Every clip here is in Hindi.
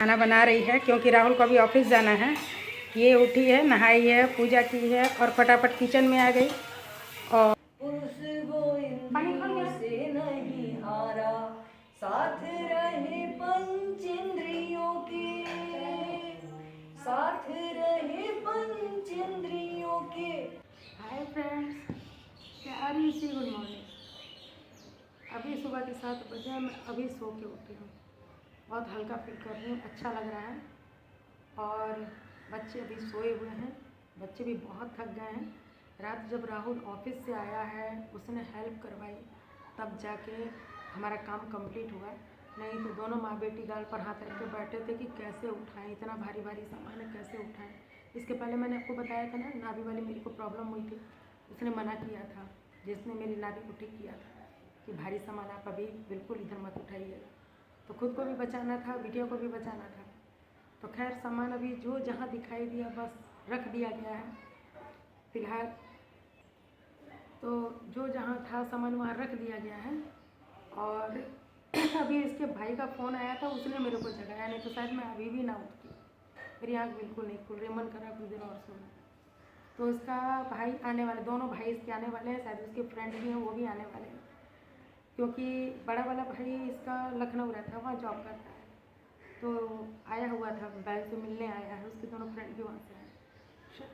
खाना बना रही है क्योंकि राहुल को अभी ऑफिस जाना है। ये उठी है, नहाई है, पूजा की है और फटाफट किचन में आ गई। और से नहीं हारा, साथ रहे पंचेंद्रियों के, साथ रहे पंचेंद्रियों के। हाय फ्रेंड्स, प्यारी सी गुड मॉर्निंग। अभी सुबह के 7 बजे मैं अभी सो के उठी हूँ। बहुत हल्का फील कर रही हूँ, अच्छा लग रहा है। और बच्चे अभी सोए हुए हैं, बच्चे भी बहुत थक गए हैं। रात जब राहुल ऑफिस से आया है, उसने हेल्प करवाई, तब जाके हमारा काम कंप्लीट हुआ। नहीं तो दोनों माँ बेटी गाल पर हाथ रख के बैठे थे कि कैसे उठाएं, इतना भारी भारी सामान है, कैसे उठाएं। इसके पहले मैंने आपको बताया था ना, नाभि वाली मेरी को प्रॉब्लम हुई थी, उसने मना किया था, जिसने मेरी नाभि को ठीक किया था कि भारी सामान आप अभी बिल्कुल इधर मत उठाइएगा। तो खुद को भी बचाना था, वीडियो को भी बचाना था। तो खैर सामान अभी जो जहाँ दिखाई दिया बस रख दिया गया है फिलहाल। तो जो जहाँ था सामान वहाँ रख दिया गया है। और अभी इसके भाई का फ़ोन आया था, उसने मेरे को जगाया, नहीं तो शायद मैं अभी भी ना उठती। मेरी आँख बिल्कुल नहीं खुल रही, मन करा कुछ देर और सोना। तो उसका भाई आने वाले, दोनों भाई इसके आने वाले हैं, शायद उसके फ्रेंड भी हैं, वो भी आने वाले हैं। क्योंकि बड़ा वाला भाई इसका लखनऊ रहता है, वहाँ जॉब करता है। तो आया हुआ था, बैंक से मिलने आया है, उसके दोनों फ्रेंड भी वहाँ से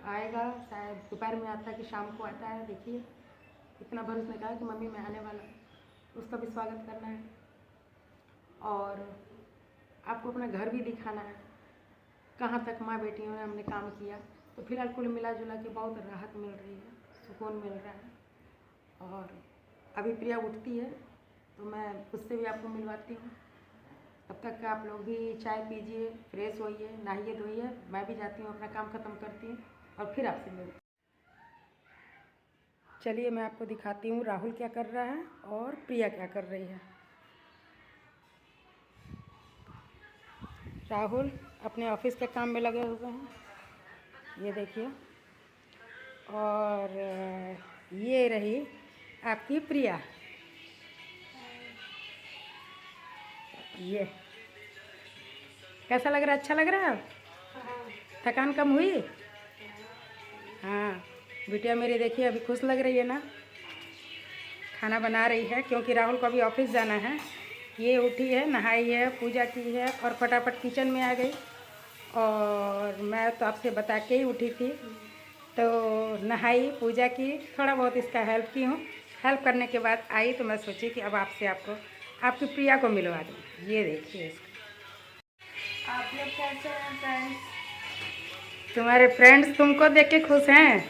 आएगा। शायद दोपहर में आता है कि शाम को आता है, देखिए। इतना भर उसने कहा कि मम्मी मैं आने वाला हूँ, उसका भी स्वागत करना है और आपको अपना घर भी दिखाना है, कहाँ तक माँ बेटियों ने हमने काम किया। तो फिलहाल कुल मिला जुला के बहुत राहत मिल रही है, सुकून मिल रहा है। और अभी प्रिया उठती है तो मैं उससे भी आपको मिलवाती हूँ। तब तक आप लोग भी चाय पीजिए, फ्रेश होइए, नहाइए धोइए। मैं भी जाती हूँ, अपना काम ख़त्म करती हूँ और फिर आपसे मिलती। चलिए मैं आपको दिखाती हूँ राहुल क्या कर रहा है और प्रिया क्या कर रही है। राहुल अपने ऑफिस के काम में लगे हुए हैं, ये देखिए। और ये रही आपकी प्रिया, ये कैसा लग रहा है? अच्छा लग रहा है? थकान कम हुई? हाँ बिटिया मेरी देखिए अभी खुश लग रही है ना। खाना बना रही है क्योंकि राहुल को अभी ऑफिस जाना है। ये उठी है, नहाई है, पूजा की है और फटाफट किचन में आ गई। और मैं तो आपसे बता के ही उठी थी, तो नहाई, पूजा की, थोड़ा बहुत इसका हेल्प की हूँ। हेल्प करने के बाद आई तो मैं सोची कि अब आपसे आपकी प्रिया को मिलवा दूँ। ये देखिए इसको। आप लोग कैसे हैं फ्रेंड्स? तुम्हारे फ्रेंड्स तुमको देख के खुश हैं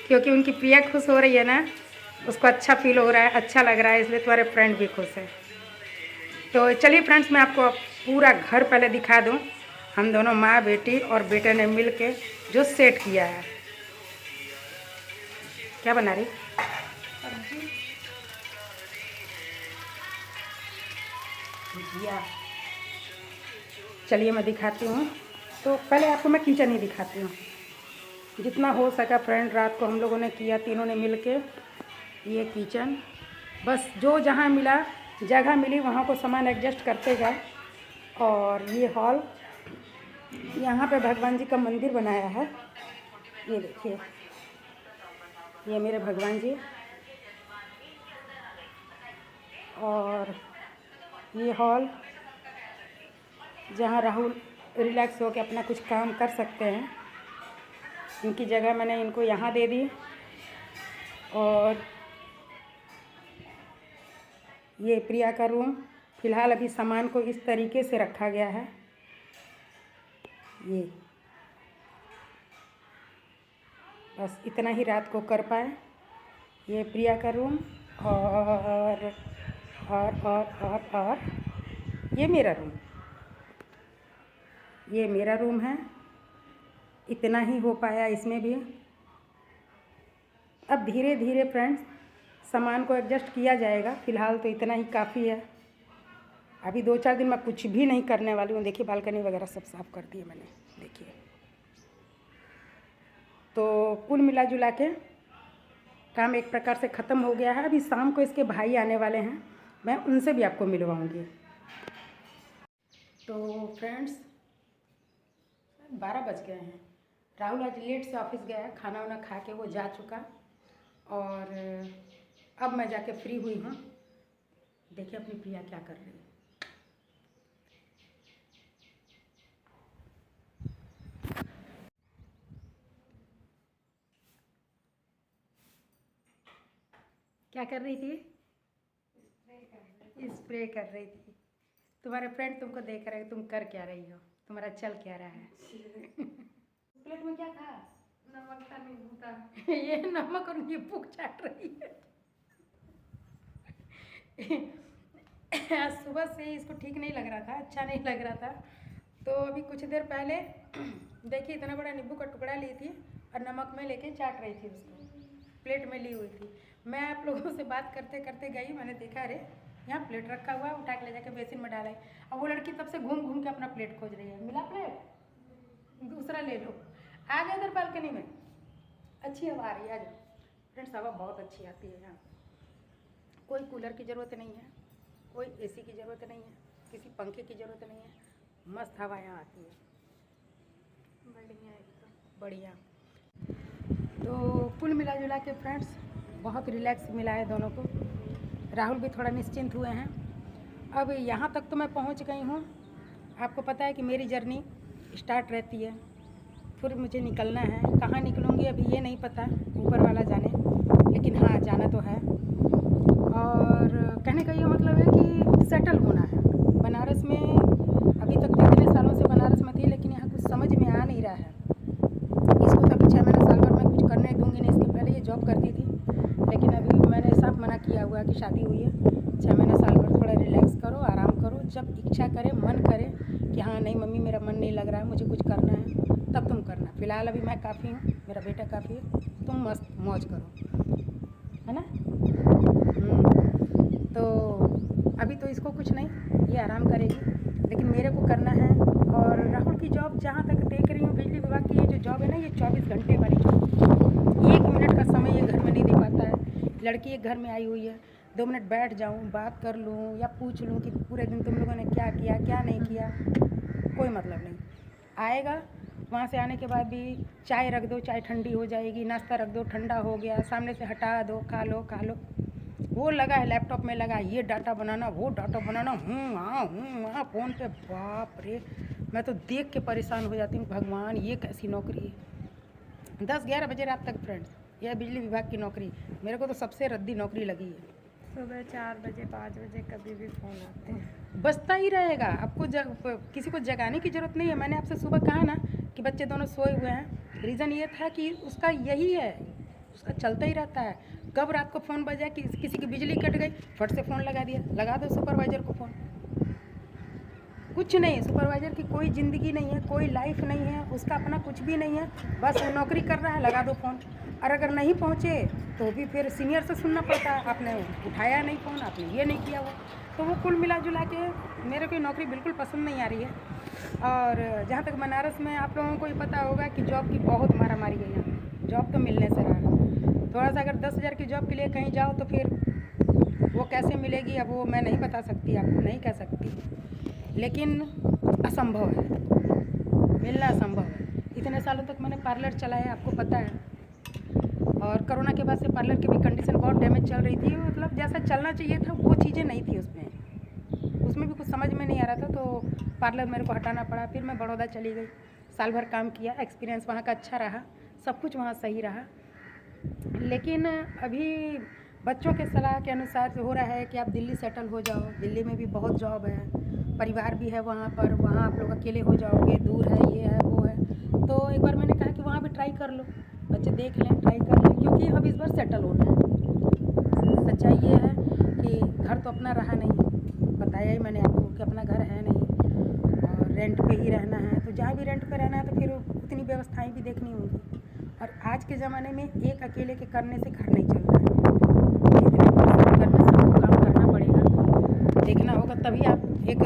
क्योंकि उनकी प्रिया खुश हो रही है ना, उसको अच्छा फील हो रहा है, अच्छा लग रहा है, इसलिए तुम्हारे फ्रेंड भी खुश है। तो चलिए फ्रेंड्स, मैं आपको पूरा घर पहले दिखा दूं। हम दोनों माँ बेटी और बेटे ने मिल के जो सेट किया है। क्या बना रही? सब्जी, भुजिया। चलिए मैं दिखाती हूँ। तो पहले आपको मैं किचन ही दिखाती हूँ। जितना हो सका फ्रेंड, रात को हम लोगों ने किया, तीनों ने मिल के। ये किचन, बस जो जहाँ मिला, जगह मिली वहाँ को सामान एडजस्ट करते गए। और ये हॉल, यहाँ पे भगवान जी का मंदिर बनाया है, ये देखिए। ये मेरे भगवान जी। और ये हॉल जहाँ राहुल रिलैक्स होकर अपना कुछ काम कर सकते हैं, इनकी जगह मैंने इनको यहाँ दे दी। और ये प्रिया का रूम, फ़िलहाल अभी सामान को इस तरीके से रखा गया है। ये बस इतना ही रात को कर पाए। ये प्रिया का रूम। और ये मेरा रूम, ये मेरा रूम है। इतना ही हो पाया इसमें भी। अब धीरे धीरे फ्रेंड्स सामान को एडजस्ट किया जाएगा, फ़िलहाल तो इतना ही काफ़ी है। अभी 2-4 दिन मैं कुछ भी नहीं करने वाली हूँ। देखिए बालकनी वगैरह सब साफ़ कर दी है मैंने, देखिए। तो कुल मिला जुला के काम एक प्रकार से ख़त्म हो गया है। अभी शाम को इसके भाई आने वाले हैं, मैं उनसे भी आपको मिलवाऊंगी। तो फ्रेंड्स 12 बज गए हैं। राहुल आज लेट से ऑफिस गया है, खाना वाना खा के वो जा चुका और अब मैं जाके फ्री हुई हूँ। देखिए अपनी प्रिया क्या कर रही है। क्या कर रही थी? स्प्रे कर रही थी। तुम्हारे फ्रेंड तुमको देख रहे हैं, तुम कर क्या रही हो, तुम्हारा चल क्या रहा है? प्लेट में क्या था? नमक था, नींबू था। ये नमक और नींबू चाट रही है। आज सुबह से इसको ठीक नहीं लग रहा था, अच्छा नहीं लग रहा था, तो अभी कुछ देर पहले देखिए इतना बड़ा नींबू का टुकड़ा ली थी और नमक में लेके चाट रही थी, उसको प्लेट में ली हुई थी। मैं आप लोगों से बात करते करते गई, मैंने देखा अरे यहाँ प्लेट रखा हुआ है, उठा के ले जाके बेसिन में डाला है। अब वो लड़की तब से घूम घूम के अपना प्लेट खोज रही है। मिला प्लेट, दूसरा ले लो। आ गया इधर बालकनी में, अच्छी हवा आ रही है। आज फ्रेंड्स हवा बहुत अच्छी आती है यहाँ, कोई कूलर की ज़रूरत नहीं है, कोई एसी की ज़रूरत नहीं है, किसी पंखे की ज़रूरत नहीं है, मस्त हवा यहाँ आती है, बढ़िया एकदम बढ़िया। तो कुल मिला जुला के फ्रेंड्स बहुत रिलैक्स मिला है दोनों को। राहुल भी थोड़ा निश्चिंत हुए हैं। अब यहाँ तक तो मैं पहुँच गई हूँ। आपको पता है कि मेरी जर्नी स्टार्ट रहती है, फिर मुझे निकलना है। कहाँ निकलूँगी अभी ये नहीं पता, ऊपर वाला जाने, लेकिन हाँ जाना तो है। और कहने का ये मतलब है कि सेटल होना है बनारस में। अभी तक तो इतने सालों से बनारस में थी, लेकिन यहाँ कुछ समझ में आ नहीं रहा है। इसको तो अभी 6 महीना साल भर मैं कुछ करने दूँगी नहीं। इसके पहले ये जॉब करती थी, लेकिन अभी मैंने साफ मना किया हुआ कि शादी हुई है, 6 महीना साल भर थोड़ा रिलैक्स करो, आराम करो। जब इच्छा करे, मन करे कि हाँ नहीं मम्मी मेरा मन नहीं लग रहा है, मुझे कुछ करना है, तब तुम करना। फ़िलहाल अभी मैं काफ़ी हूँ, मेरा बेटा काफ़ी है, तुम मस्त मौज करो, है ना। तो अभी तो इसको कुछ नहीं, ये आराम करेगी, लेकिन मेरे को करना है। और राहुल की जॉब जहाँ तक देख रही हूँ, बिजली विभाग की ये जो जॉब है ना, ये 24 घंटे वाली जॉब। 1 मिनट का समय ये घर में नहीं दे पाता है। लड़की एक घर में आई हुई है, 2 मिनट बैठ जाऊँ, बात कर लूँ या पूछ लूँ कि पूरे दिन तुम लोगों ने क्या किया क्या नहीं किया, कोई मतलब नहीं। आएगा वहाँ से आने के बाद भी चाय रख दो, चाय ठंडी हो जाएगी, नाश्ता रख दो, ठंडा हो गया, सामने से हटा दो, खा लो खा लो। वो लगा है लैपटॉप में, लगा ये डाटा बनाना, वो डाटा बनाना, हाँ फ़ोन पे। बाप रे, मैं तो देख के परेशान हो जाती हूँ, भगवान ये कैसी नौकरी है। 10-11 बजे रात तक फ्रेंड्स, यह बिजली विभाग की नौकरी मेरे को तो सबसे रद्दी नौकरी लगी है। सुबह 4 बजे 5 बजे कभी भी फ़ोन आते हैं, बजता ही रहेगा। आपको किसी को जगाने की ज़रूरत नहीं है। मैंने आपसे सुबह कहा ना कि बच्चे दोनों सोए हुए हैं, रीज़न ये था कि उसका यही है, उसका चलता ही रहता है। कब रात को फ़ोन बजा कि किसी की बिजली कट गई, फट से फ़ोन लगा दिया, लगा दो सुपरवाइज़र को फ़ोन। कुछ नहीं, सुपरवाइज़र की कोई ज़िंदगी नहीं है, कोई लाइफ नहीं है, उसका अपना कुछ भी नहीं है, बस वो नौकरी कर रहा है, लगा दो फ़ोन। और अगर नहीं पहुँचे तो भी फिर सीनियर से सुनना पड़ता है, आपने उठाया नहीं फ़ोन, आपने ये नहीं किया वो। तो वो कुल मिला जुला के मेरे को नौकरी बिल्कुल पसंद नहीं आ रही है। और जहाँ तक बनारस में आप लोगों को ही पता होगा कि जॉब की बहुत मारामारी है यहाँ पे, जॉब तो मिलने से रहा। थोड़ा सा अगर 10,000 की जॉब के लिए कहीं जाओ तो फिर वो कैसे मिलेगी, अब वो मैं नहीं बता सकती, आपको नहीं कह सकती, लेकिन असंभव है, मिलना असंभव है। इतने सालों तक मैंने पार्लर चलाया, आपको पता है। और कोरोना के बाद से पार्लर की भी कंडीशन बहुत डैमेज चल रही थी, मतलब जैसा चलना चाहिए था वो चीज़ें नहीं थी उसमें भी कुछ समझ में नहीं आ रहा था, तो पार्लर मेरे को हटाना पड़ा। फिर मैं बड़ौदा चली गई, साल भर काम किया, एक्सपीरियंस वहाँ का अच्छा रहा, सब कुछ वहाँ सही रहा। लेकिन अभी बच्चों के सलाह के अनुसार हो रहा है कि आप दिल्ली सेटल हो जाओ, दिल्ली में भी बहुत जॉब है, परिवार भी है वहाँ पर, वहाँ आप लोग अकेले हो जाओगे, दूर है, ये है वो है। तो एक बार मैंने कहा कि वहाँ भी ट्राई कर लो, बच्चे देख लें, ट्राई कर लें, क्योंकि अब इस बार सेटल होना है। सच्चाई ये है कि घर तो अपना रहा नहीं, बताया ही मैंने आपको कि अपना घर है नहीं और रेंट पे ही रहना है। तो जहाँ भी रेंट पे रहना है तो फिर उतनी व्यवस्थाएँ भी देखनी होंगी। और आज के ज़माने में एक अकेले के करने से घर नहीं चल रहा है, इतने घर में सबको काम करना पड़ेगा, देखना होगा, तभी आप एक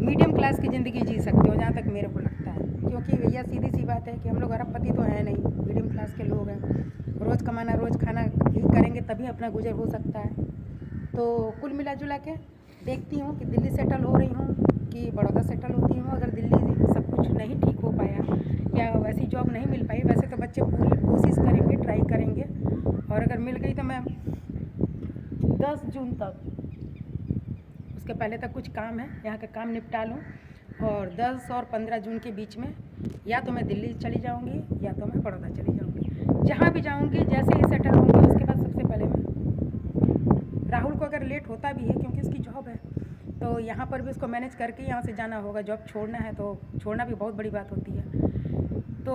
मीडियम क्लास की ज़िंदगी जी सकते हो, जहाँ तक मेरे को लगता है। क्योंकि भैया सीधी सी बात है कि हम लोग अरबपति तो हैं नहीं, मीडियम क्लास के लोग हैं, रोज़ कमाना रोज़ खाना ही करेंगे तभी अपना गुजर हो सकता है। तो कुल मिला जुला के देखती हूँ कि दिल्ली सेटल हो रही हूँ कि कि बड़ौदा सेटल होती हूँ। अगर दिल्ली सब कुछ नहीं ठीक हो पाया या वैसी जॉब नहीं मिल पाई, वैसे तो बच्चे पूरी कोशिश करेंगे, ट्राई करेंगे, और अगर मिल गई तो मैं 10 जून तक, उसके पहले तक कुछ काम है, यहाँ का काम निपटा लूँ, और 10 और 15 जून के बीच में या तो मैं दिल्ली चली जाऊँगी या तो मैं बड़ौदा चली जाऊँगी। जहाँ भी जाऊँगी, जैसे ही सेटल होंगी, उसके बाद सबसे पहले मैं राहुल को, अगर लेट होता भी है क्योंकि उसकी जॉब है, तो यहाँ पर भी उसको मैनेज करके यहाँ से जाना होगा। जॉब छोड़ना है तो छोड़ना भी बहुत बड़ी बात होती है। तो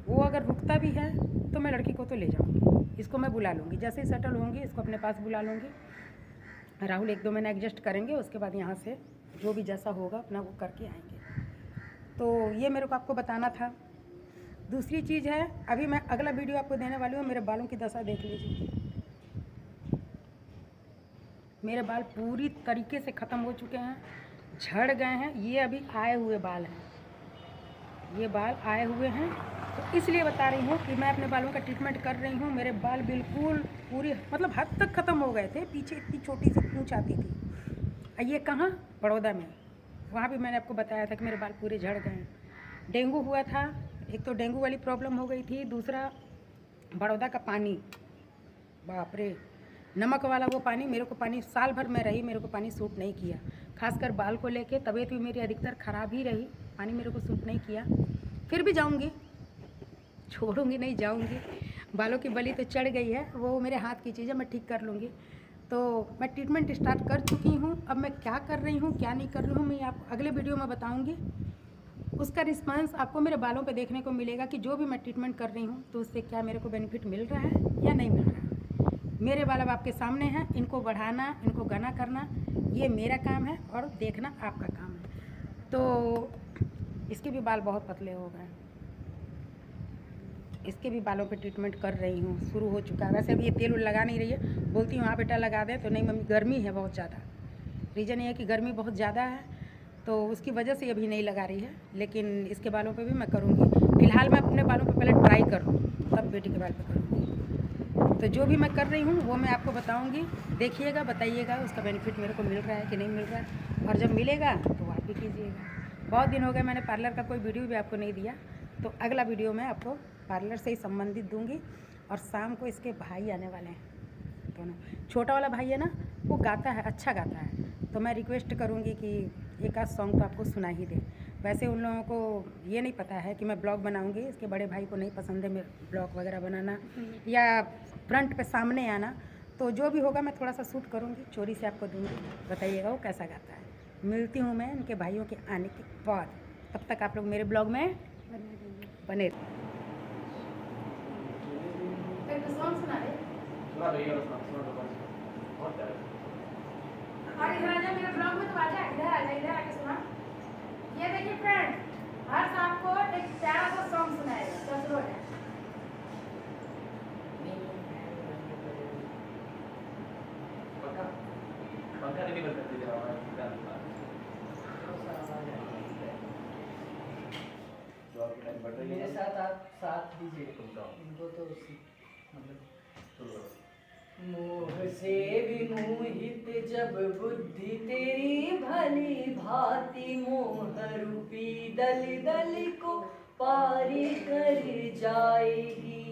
वो अगर रुकता भी है तो मैं लड़की को तो ले जाऊँगी, इसको मैं बुला लूँगी। जैसे ही सेटल होंगी इसको अपने पास बुला लूँगी। राहुल 1-2 महीने एडजस्ट करेंगे, उसके बाद यहाँ से जो भी जैसा होगा अपना वो करके आएंगे। तो ये मेरे को आपको बताना था। दूसरी चीज़ है, अभी मैं अगला वीडियो आपको देने वाली हूँ। मेरे बालों की दशा देख लीजिए, मेरे बाल पूरी तरीके से ख़त्म हो चुके हैं, झड़ गए हैं। ये अभी आए हुए बाल हैं, ये बाल आए हुए हैं। तो इसलिए बता रही हूँ कि मैं अपने बालों का ट्रीटमेंट कर रही हूँ। मेरे बाल बिल्कुल पूरी मतलब हद तक ख़त्म हो गए थे। पीछे इतनी छोटी सी पूँछ आती थी। ये कहाँ? बड़ौदा में। वहाँ भी मैंने आपको बताया था कि मेरे बाल पूरे झड़ गए हैं। डेंगू हुआ था, एक तो डेंगू वाली प्रॉब्लम हो गई थी, दूसरा बड़ौदा का पानी, बाप रे, नमक वाला वो पानी। मेरे को पानी साल भर में रही, मेरे को पानी सूट नहीं किया, खासकर बाल को लेके। तबीयत भी मेरी अधिकतर ख़राब ही रही, पानी मेरे को सूट नहीं किया। फिर भी जाऊँगी, छोड़ूंगी नहीं, जाऊँगी। बालों की बली तो चढ़ गई है, वो मेरे हाथ की चीज़ है, मैं ठीक कर लूँगी। तो मैं ट्रीटमेंट स्टार्ट कर चुकी हूँ। अब मैं क्या कर रही हूँ, क्या नहीं कर रही हूँ, मैं आपको अगले वीडियो में बताऊँगी। उसका रिस्पांस आपको मेरे बालों पे देखने को मिलेगा कि जो भी मैं ट्रीटमेंट कर रही हूँ तो उससे क्या मेरे को बेनिफिट मिल रहा है या नहीं मिल रहा है। मेरे बाल अब आपके सामने हैं, इनको बढ़ाना, इनको घना करना ये मेरा काम है और देखना आपका काम है। तो इसके भी बाल बहुत पतले हो गए, इसके भी बालों पे ट्रीटमेंट कर रही हूँ, शुरू हो चुका है। वैसे अभी ये तेल लगा नहीं रही है, बोलती हूँ हाँ बेटा लगा दें, तो नहीं मम्मी गर्मी है बहुत ज़्यादा। रीज़न ये है कि गर्मी बहुत ज़्यादा है, तो उसकी वजह से अभी नहीं लगा रही है। लेकिन इसके बालों पे भी मैं करूँगी। फ़िलहाल मैं अपने बालों पे पहले ट्राई करूँ, तब बेटी के बाल पे करूँगी। तो जो भी मैं कर रही हूँ वो मैं आपको बताऊँगी, देखिएगा, बताइएगा उसका बेनिफिट मेरे को मिल रहा है कि नहीं मिल रहा है, और जब मिलेगा तो आप भी कीजिएगा। बहुत दिन हो गए मैंने पार्लर का कोई वीडियो भी आपको नहीं दिया, तो अगला वीडियो मैं आपको पार्लर से ही संबंधित दूँगी। और शाम को इसके भाई आने वाले हैं दोनों। छोटा वाला भाई है ना, वो गाता है, अच्छा गाता है, तो मैं रिक्वेस्ट करूँगी कि एक आध सॉन्ग तो आपको सुना ही दे। वैसे उन लोगों को ये नहीं पता है कि मैं ब्लॉग बनाऊँगी, इसके बड़े भाई को नहीं पसंद है मेरे ब्लॉग वगैरह बनाना या फ्रंट पे सामने आना। तो जो भी होगा मैं थोड़ा सा शूट करूँगी, चोरी से आपको दूँगी, बताइएगा वो कैसा गाता है। मिलती हूँ मैं इनके भाइयों के आने के बाद, तब तक आप लोग मेरे ब्लॉग में बने सॉन्ग सुना दे। और इधर आजा मेरे ब्लॉग में, तो आजा, इधर आजा, इधर आके सुना। ये देखिए फ्रेंड, हर शाम को एक प्यारा सा सॉन्ग सुनाएगा, चलो है। पंखा नहीं बंद कर दीजिए, मेरे साथ आप साथ दीजिए तुमका इनको तो मतलब चलो मोह से विमोहित जब बुद्धि तेरी भली भांति मोह रूपी दल दल को पारी कर जाएगी।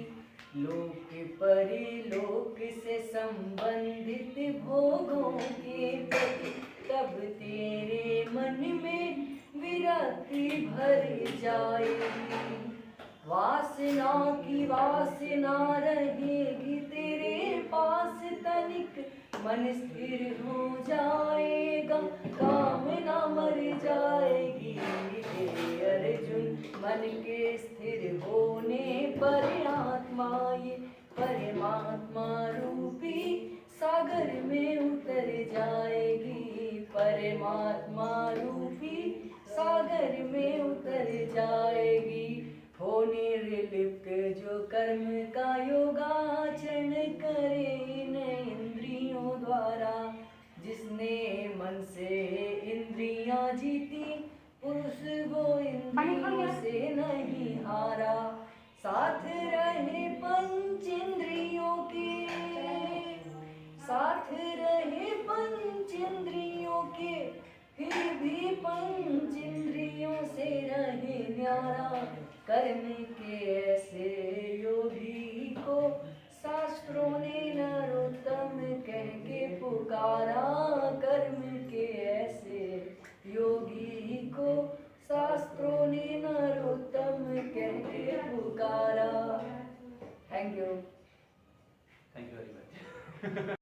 लोक परिलोक से संबंधित भोगों के प्रति तब तेरे मन में विरक्ति भर जाएगी। वासना की वासना रहेगी तेरे पास तनिक, मन स्थिर हो जाएगा, कामना मर जाएगी। हे अर्जुन, मन के स्थिर होने पर आत्मा ये परमात्मा रूपी सागर में उतर जाएगी। परमात्मा रूपी सागर में उतर जाएगी। हो निर्लिप्त जो कर्म का योगाचरण करे इन इंद्रियों द्वारा, जिसने मन से इंद्रियां जीती पुरुष वो इंद्रियों से नहीं हारा। साथ रहे पंच इंद्रियों के, साथ रहे पंच इंद्रियों के, फिर भी पंच नजारा, कर्म के ऐसे योगी को शास्त्रों ने नरोत्तम कह के पुकारा। कर्म के ऐसे योगी को शास्त्रों ने नरोत्तम कह के पुकारा। Thank you. Thank you very much.